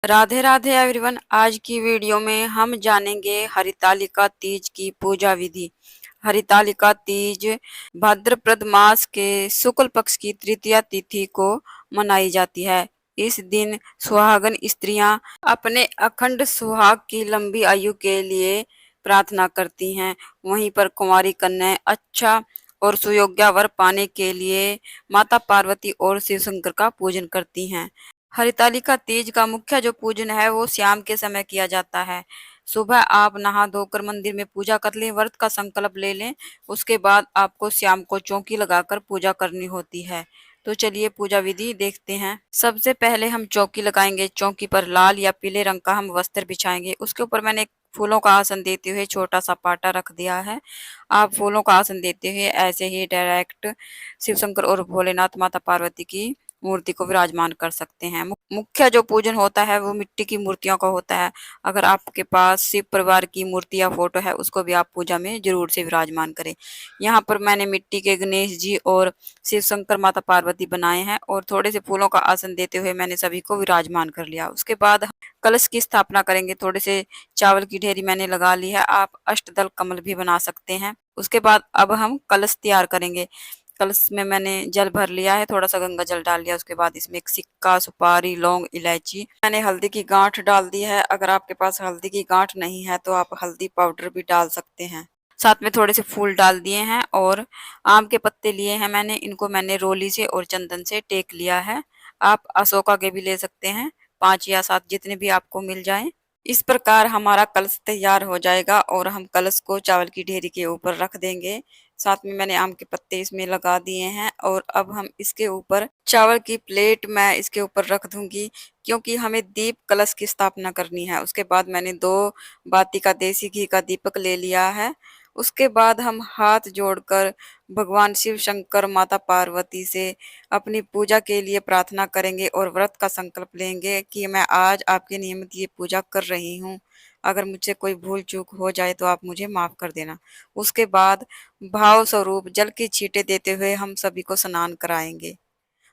Radhe Radhe everyone. आज की video में हम जानेंगे हरितालिका तीज की पूजा विधि। हरितालिका तीज भाद्रपद मास के शुक्ल पक्ष की तृतीया तिथि को मनाई जाती है। इस दिन सुहागन स्त्रियां अपने अखंड सुहाग की लंबी आयु के लिए प्रार्थना करती हैं। वहीं पर कुंवारी कन्याएं अच्छा और सुयोग्य वर पाने के लिए माता पार्वती और शिव शंकर का पूजन करती हैं। हरितालिका तीज का मुख्य जो पूजन है वो शाम के समय किया जाता है। सुबह आप नहा धोकर मंदिर में पूजा कर लें, व्रत का संकल्प ले लें। उसके बाद आपको शाम को चौकी लगाकर पूजा करनी होती है। तो चलिए पूजा विधि देखते हैं। सबसे पहले हम चौकी लगाएंगे। चौकी पर लाल या पीले रंग का हम वस्त्र बिछाएंगे। उसके ऊपर मैंने फूलों का आसन देते हुए छोटा सा पाटा रख दिया है। आप फूलों का आसन देते हुए ऐसे ही डायरेक्ट शिव शंकर और भोलेनाथ माता पार्वती की मूर्ति को विराजमान कर सकते हैं। मुख्य जो पूजन होता है वो मिट्टी की मूर्तियों का होता है। अगर आपके पास शिव परिवार की मूर्ति या फोटो है उसको भी आप पूजा में जरूर से विराजमान करें। यहाँ पर मैंने मिट्टी के गणेश जी और शिव शंकर माता पार्वती बनाए हैं और थोड़े से फूलों का आसन देते हुए मैंने सभी को विराजमान कर लिया। उसके बाद कलश की स्थापना करेंगे। थोड़े से चावल की ढेरी मैंने लगा ली है। आप अष्टदल कमल भी बना सकते हैं। उसके बाद अब हम कलश तैयार करेंगे। कलश में मैंने जल भर लिया है, थोड़ा सा गंगा जल डाल लिया। उसके बाद इसमें एक सिक्का, सुपारी, लौंग, इलायची, मैंने हल्दी की गांठ डाल दी है। अगर आपके पास हल्दी की गांठ नहीं है तो आप हल्दी पाउडर भी डाल सकते हैं। साथ में थोड़े से फूल डाल दिए हैं और आम के पत्ते लिए हैं मैंने। इनको मैंने रोली से और चंदन से टेक लिया है। आप अशोका के भी ले सकते हैं, 5 या 7 जितने भी आपको मिल जाएं। इस प्रकार हमारा कलश तैयार हो जाएगा और हम कलश को चावल की ढेरी के ऊपर रख देंगे। साथ में मैंने आम के पत्ते इसमें लगा दिए हैं और अब हम इसके ऊपर चावल की प्लेट मैं इसके ऊपर रख दूंगी, क्योंकि हमें दीप कलश की स्थापना करनी है। उसके बाद मैंने 2 बाती का देसी घी का दीपक ले लिया है। उसके बाद हम हाथ जोड़कर भगवान शिव शंकर माता पार्वती से अपनी पूजा के लिए प्रार्थना करेंगे और व्रत का संकल्प लेंगे कि मैं आज आपके नियमित ये पूजा कर रही हूँ। अगर मुझसे कोई भूल चूक हो जाए तो आप मुझे माफ कर देना। उसके बाद भाव स्वरूप जल की छींटे देते हुए हम सभी को स्नान कराएंगे।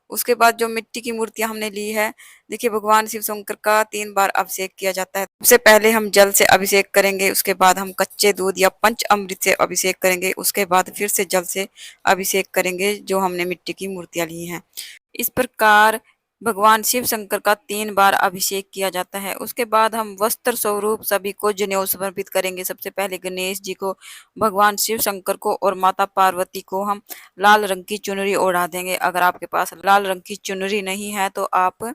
उसके बाद जो मिट्टी की मूर्तियां हमने ली है, देखिए भगवान शिव शंकर का 3 बार अभिषेक किया जाता है। सबसे पहले हम जल से अभिषेक करेंगे, उसके बाद हम कच्चे दूध या पंच अमृत से अभिषेक करेंगे, उसके बाद फिर से जल से अभिषेक करेंगे जो हमने मिट्टी की मूर्तियां ली हैं। इस प्रकार भगवान शिव शंकर का 3 बार अभिषेक किया जाता है। उसके बाद हम वस्त्र स्वरूप सभी को जनेऊ समर्पित करेंगे। सबसे पहले गणेश जी को, भगवान शिव शंकर को और माता पार्वती को हम लाल रंग की चुनरी ओढ़ा देंगे। अगर आपके पास लाल रंग की चुनरी नहीं है तो आप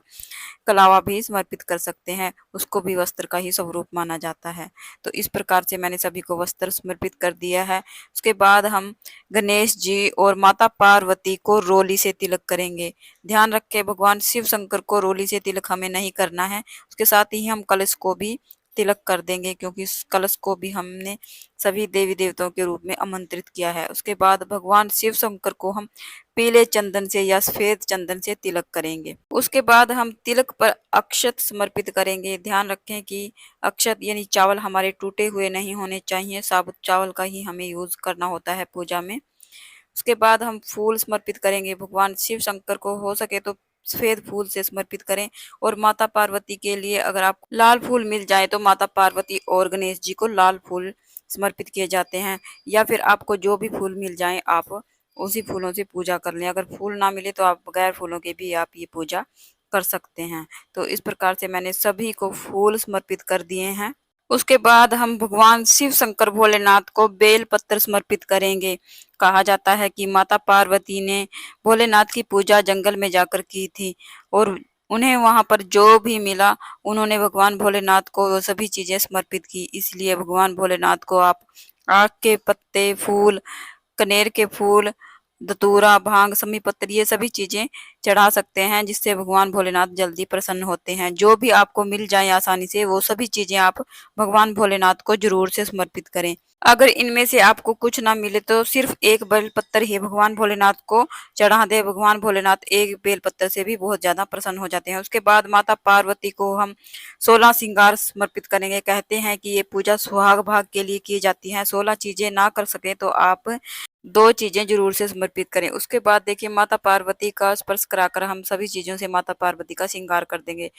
कलावा भी समर्पित कर सकते हैं, उसको भी वस्त्र का ही स्वरूप माना जाता है। तो इस प्रकार से मैंने सभी को वस्त्र समर्पित कर दिया है। उसके बाद हम गणेश जी और माता पार्वती को रोली से तिलक करेंगे। ध्यान रखें, भगवान शिव शंकर को रोली से तिलक हमें नहीं करना है। उसके साथ ही हम कलश को भी तिलक कर देंगे, क्योंकि इस कलश को भी हमने सभी देवी देवताओं के रूप में आमंत्रित किया है। उसके बाद भगवान शिव शंकर को हम पीले चंदन से या सफेद चंदन से तिलक करेंगे। उसके बाद हम तिलक पर अक्षत समर्पित करेंगे। ध्यान रखें कि अक्षत यानी चावल हमारे टूटे हुए नहीं होने चाहिए, साबुत चावल का ही हमें यूज करना होता है पूजा में। उसके बाद हम फूल समर्पित करेंगे। भगवान शिव शंकर को हो सके तो सफेद फूल से समर्पित करें और माता पार्वती के लिए अगर आप लाल फूल मिल जाए तो माता पार्वती और गणेश जी को लाल फूल समर्पित किए जाते हैं, या फिर आपको जो भी फूल मिल जाए आप उसी फूलों से पूजा कर लें। अगर फूल ना मिले तो आप बगैर फूलों के भी आप ये पूजा कर सकते हैं। तो इस प्रकार से मैंने सभी को फूल समर्पित कर दिए हैं। उसके बाद हम भगवान शिव शंकर भोलेनाथ को बेल पत्र समर्पित करेंगे। कहा जाता है कि माता पार्वती ने भोलेनाथ की पूजा जंगल में जाकर की थी और उन्हें वहां पर जो भी मिला उन्होंने भगवान भोलेनाथ को वो सभी चीजें समर्पित की। इसलिए भगवान भोलेनाथ को आप आक के पत्ते, फूल, कनेर के फूल, धतूरा, भांग, समी पत्र ये सभी चीजें चढ़ा सकते हैं, जिससे भगवान भोलेनाथ जल्दी प्रसन्न होते हैं। जो भी आपको मिल जाए आसानी से वो सभी चीजें आप भगवान भोलेनाथ को जरूर से समर्पित करें। अगर इनमें से आपको कुछ ना मिले तो सिर्फ एक बेलपत्र ही भगवान भोलेनाथ को चढ़ा दे। भगवान भोलेनाथ एक बेलपत्र से भी बहुत ज्यादा प्रसन्न हो जाते हैं। उसके बाद माता पार्वती को हम 16 श्रृंगार समर्पित करेंगे। कहते हैं कि ये पूजा सुहाग भाग के लिए की जाती है। 16 चीजें ना कर सके तो आप 2 चीज़ें ज़रूर से समर्पित करें। उसके बाद देखिए माता पार्वती का स्पर्श कराकर हम सभी चीज़ों से माता पार्वती का श्रृंगार कर देंगे।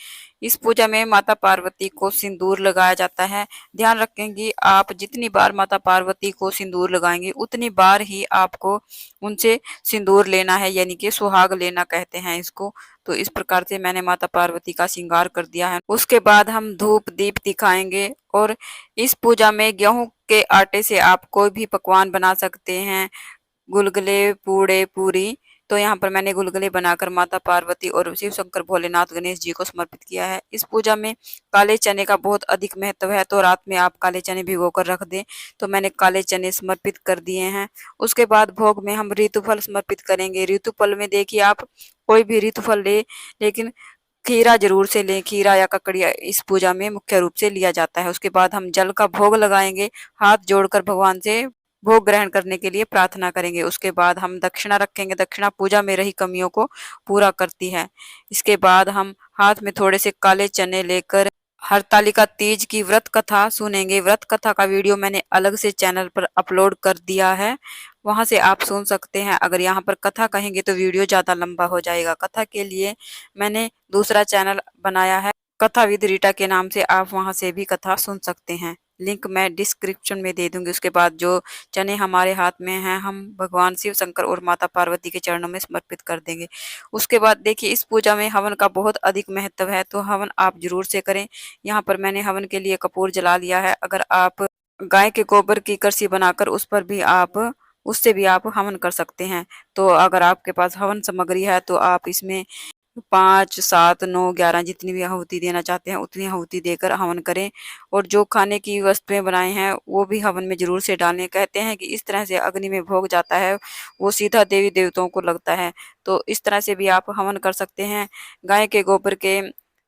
इस पूजा में माता पार्वती को सिंदूर लगाया जाता है। ध्यान रखें कि आप जितनी बार माता पार्वती को सिंदूर लगाएँगे, उतनी बार ही आपको उनसे सिंदूर लेना है, यानी कि सुहाग लेना कहते हैं इसको। तो इस प्रकार से मैंने माता पार्वती का श्रृंगार कर दिया है। उसके बाद हम धूप-दीप दिखाएँगे और इस पूजा में गेहूँ के आटे से आप कोई भी पकवान बना सकते हैं, गुलगुले, पूड़े, पूरी। तो यहाँ पर मैंने गुलगुले बनाकर माता पार्वती और शिव शंकर भोलेनाथ गणेश जी को समर्पित किया है। इस पूजा में काले चने का बहुत अधिक महत्व है, तो रात में आप काले चने भिगोकर रख दें। तो मैंने काले चने समर्पित कर दिए हैं। उसके बाद भोग में हम ऋतुफल समर्पित करेंगे। ऋतुफल में देखिए आप कोई भी ऋतुफल लें, लेकिन खीरा ज़रूर से लें, खीरा या ककड़ी इस पूजा में मुख्य रूप से लिया जाता है। उसके बाद हम जल का भोग लगाएँगे, हाथ जोड़कर भगवान से भोग ग्रहण करने के लिए प्रार्थना करेंगे। उसके बाद हम दक्षिणा रखेंगे, दक्षिणा पूजा में रही कमियों को पूरा करती है। इसके बाद हम हाथ में थोड़े से काले चने लेकर हरतालिका तीज की व्रत कथा सुनेंगे। व्रत कथा का वीडियो मैंने अलग से चैनल पर अपलोड कर दिया है, वहाँ से आप सुन सकते हैं। अगर यहाँ पर कथा कहेंगे तो वीडियो ज़्यादा लंबा हो जाएगा। कथा के लिए मैंने दूसरा चैनल बनाया है, कथा विद रीटा के नाम से, आप वहाँ से भी कथा सुन सकते हैं। लिंक मैं डिस्क्रिप्शन में दे दूँगी। उसके बाद जो चने हमारे हाथ में हैं, हम भगवान शिव शंकर और माता पार्वती के चरणों में समर्पित कर देंगे। उसके बाद देखिए इस पूजा में हवन का बहुत अधिक महत्व है, तो हवन आप ज़रूर से करें। यहाँ पर मैंने हवन के लिए कपूर जला लिया है। अगर आप गाय के गोबर की करसी बनाकर उस पर भी आप उससे भी आप हवन कर सकते हैं। तो अगर आपके पास हवन सामग्री है तो आप इसमें 5, 7, 9, 11 जितनी भी आहुति देना चाहते हैं उतनी आहुति देकर हवन करें। और जो खाने की वस्तुएं बनाए हैं वो भी हवन में ज़रूर से डालें। कहते हैं कि इस तरह से अग्नि में भोग जाता है, वो सीधा देवी देवताओं को लगता है। तो इस तरह से भी आप हवन कर सकते हैं। गाय के गोबर के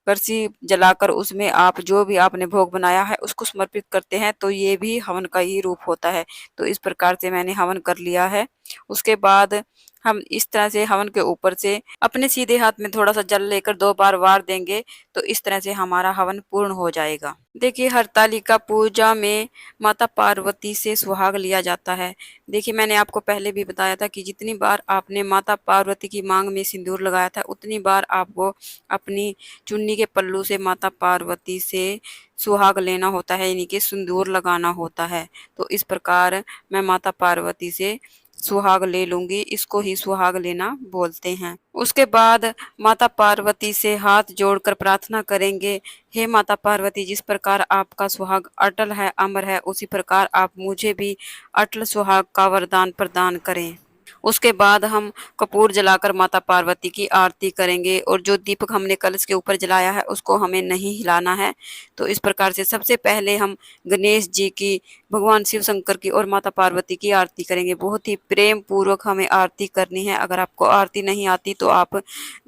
करसी जलाकर उसमें आप जो भी आपने भोग बनाया है उसको समर्पित करते हैं, तो ये भी हवन का ही रूप होता है। तो इस प्रकार से मैंने हवन कर लिया है। उसके बाद हम इस तरह से हवन के ऊपर से अपने सीधे हाथ में थोड़ा सा जल लेकर 2 बार वार देंगे, तो इस तरह से हमारा हवन पूर्ण हो जाएगा। देखिए हरतालिका पूजा में माता पार्वती से सुहाग लिया जाता है। देखिए मैंने आपको पहले भी बताया था कि जितनी बार आपने माता पार्वती की मांग में सिंदूर लगाया था, उतनी बार आपको अपनी चुन्नी के पल्लू से माता पार्वती से सुहाग लेना होता है, यानी कि सिंदूर लगाना होता है। तो इस प्रकार मैं माता पार्वती से सुहाग ले लूंगी, इसको ही सुहाग लेना बोलते हैं। उसके बाद माता पार्वती से हाथ जोड़कर प्रार्थना करेंगे, हे माता पार्वती, जिस प्रकार आपका सुहाग अटल है, अमर है, उसी प्रकार आप मुझे भी अटल सुहाग का वरदान प्रदान करें। उसके बाद हम कपूर जलाकर माता पार्वती की आरती करेंगे और जो दीपक हमने कलश के ऊपर जलाया है उसको हमें नहीं हिलाना है। तो इस प्रकार से सबसे पहले हम गणेश जी की, भगवान शिव शंकर की और माता पार्वती की आरती करेंगे। बहुत ही प्रेम पूर्वक हमें आरती करनी है। अगर आपको आरती नहीं आती तो आप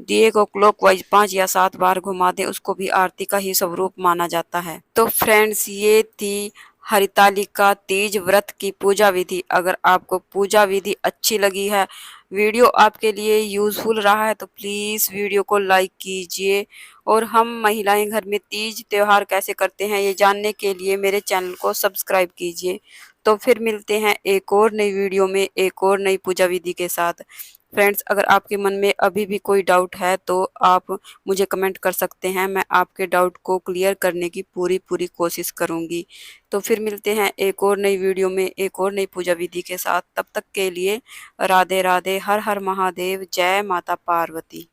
दिए को क्लॉकवाइज 5 या 7 बार घुमा दें, उसको भी आरती का ही स्वरूप माना जाता है। तो फ्रेंड्स ये थी हरितालिका तीज व्रत की पूजा विधि। अगर आपको पूजा विधि अच्छी लगी है, वीडियो आपके लिए यूज़फुल रहा है, तो प्लीज़ वीडियो को लाइक कीजिए। और हम महिलाएं घर में तीज त्योहार कैसे करते हैं ये जानने के लिए मेरे चैनल को सब्सक्राइब कीजिए। तो फिर मिलते हैं एक और नई वीडियो में एक और नई पूजा विधि के साथ। फ्रेंड्स अगर आपके मन में अभी भी कोई डाउट है तो आप मुझे कमेंट कर सकते हैं, मैं आपके डाउट को क्लियर करने की पूरी कोशिश करूंगी। तो फिर मिलते हैं एक और नई वीडियो में एक और नई पूजा विधि के साथ। तब तक के लिए राधे राधे, हर हर महादेव, जय माता पार्वती।